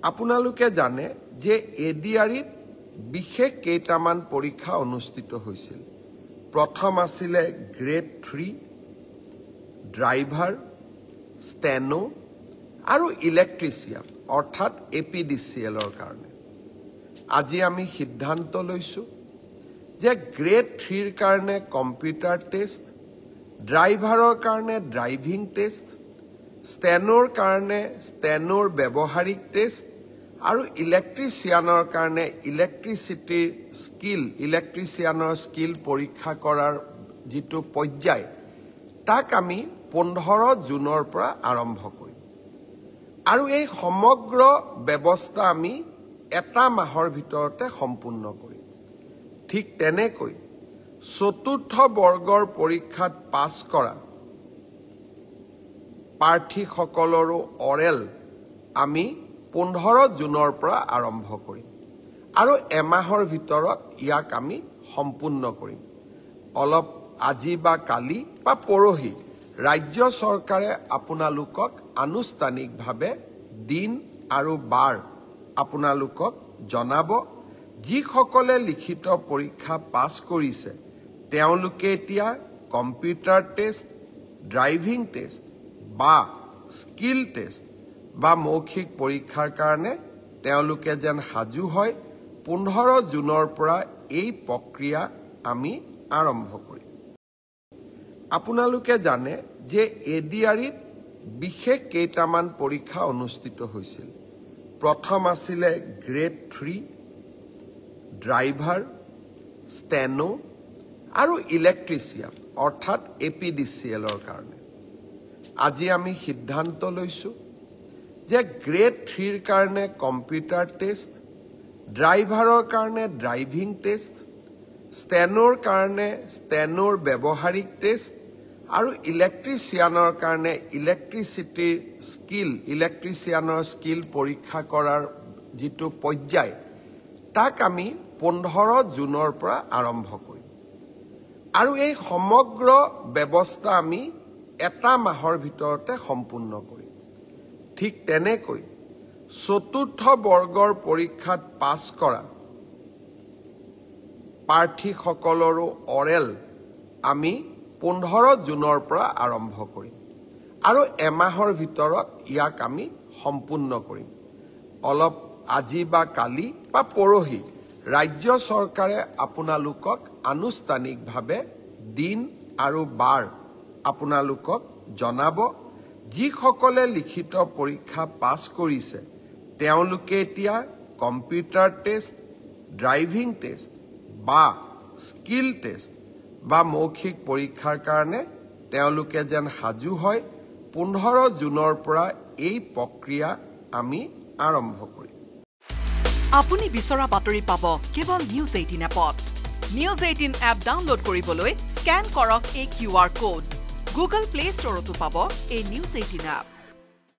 আপোনালোকে জানে যে এডিআৰিত বিশেষ কেইটামান পৰীক্ষা অনুষ্ঠিত হৈছিল। প্ৰথম আছিলে গ্ৰেড 3 ড্ৰাইভাৰ, ষ্টেনো আৰু ইলেক্ট্ৰিচিয়ান অৰ্থাৎ এপিডিচিএলৰ কাৰণে। আজি আমি সিদ্ধান্ত লৈছোঁ যে গ্ৰেড 3ৰ কাৰণে কম্পিউটাৰ টেষ্ট, ড্ৰাইভাৰৰ কাৰণে ড্ৰাইভিং টেষ্ট, ষ্টেনোৰ কাৰণে ষ্টেনোৰ ব্যৱহাৰিক টেষ্ট আৰু ইলেক্ট্ৰিচিয়ানৰ কাৰণে ইলেক্ট্ৰিচিয়ানৰ স্কিল পৰীক্ষা কৰাৰ যিটো পৰ্যায় তাক আমি 15 জুনৰ পৰা আৰম্ভ কৰিম আৰু এই সমগ্ৰ ব্যৱস্থা আমি এটা মাহৰ ভিতৰতে সম্পূৰ্ণ কৰিম। ঠিক তেনেকৈ চতুৰ্থ বৰ্গৰ পৰীক্ষাত পাছ কৰা প্ৰাৰ্থীসকলৰো অৰেল আমি 15 জুনৰ পৰা আৰম্ভ কৰিম আৰু এমাহৰ ভিতৰত ইয়াক আমি সম্পূৰ্ণ কৰিম। অলপ আজি বা কালি বা পৰহি ৰাজ্য চৰকাৰে আপোনালোকক আনুষ্ঠানিকভাৱে দিন আৰু বাৰ আপোনালোকক জনাব। যিসকলে লিখিত পৰীক্ষা পাছ কৰিছে তেওঁলোকে এতিয়া কম্পিউটাৰ টেষ্ট, ড্ৰাইভিং টেষ্ট বা স্কিল টেষ্ট বা মৌখিক পৰীক্ষাৰ কাৰণে তেওঁলোকে যেন সাজু হয়। 15 জুনৰ পৰা এই প্ৰক্ৰিয়া আমি আৰম্ভ কৰিম। আপোনালোকে জানে যে এডিআৰিত বিশেষ কেইটামান পৰীক্ষা অনুষ্ঠিত হৈছিল। প্ৰথম আছিলে গ্ৰেড 3 ড্ৰাইভাৰ, ষ্টেনো আৰু ইলেক্ট্ৰিচিয়ান অৰ্থাৎ এপিডিচিএলৰ কাৰণে। আজি আমি সিদ্ধান্ত লৈছোঁ যে গ্ৰেড 3ৰ কাৰণে কম্পিউটাৰ টেষ্ট, ড্ৰাইভাৰৰ কাৰণে ড্ৰাইভিং টেষ্ট, ষ্টেনোৰ কাৰণে ষ্টেনোৰ ব্যৱহাৰিক টেষ্ট আৰু ইলেক্ট্ৰিচিয়ানৰ কাৰণে ইলেক্ট্ৰিচিয়ানৰ স্কিল পৰীক্ষা কৰাৰ যিটো পৰ্যায় তাক আমি 15 জুনৰ পৰা আৰম্ভ কৰিম আৰু এই সমগ্ৰ ব্যৱস্থা আমি এটা মাহৰ ভিতৰতে সম্পূৰ্ণ কৰিম। ঠিক তেনেকৈ চতুৰ্থ বৰ্গৰ পৰীক্ষাত পাছ কৰা প্ৰাৰ্থীসকলৰো অৰেল আমি 15 জুনৰ পৰা আৰম্ভ কৰিম আৰু এমাহৰ ভিতৰত ইয়াক আমি সম্পূৰ্ণ কৰিম। অলপ আজি বা কালি বা পৰহি ৰাজ্য চৰকাৰে আপোনালোকক আনুষ্ঠানিকভাৱে দিন আৰু বাৰ আপোনালোকক জনাব। যিসকলে লিখিত পৰীক্ষা পাছ কৰিছে তেওঁলোকে এতিয়া কম্পিউটাৰ টেষ্ট, ড্ৰাইভিং টেষ্ট বা স্কিল টেষ্ট বা মৌখিক পৰীক্ষাৰ কাৰণে তেওঁলোকে যেন সাজু হয়। 15 জুনৰ পৰা এই প্ৰক্ৰিয়া আমি আৰম্ভ কৰিম। আপুনি বিচৰা বাতৰি পাব কেৱল নিউজ 18 এপত। নিউজ 18 এপ ডাউনলোড কৰিবলৈ স্কেন কৰক এই QR কোড। গুগল প্লে ষ্টৰতো পাব এই নিউজ 18 এপ।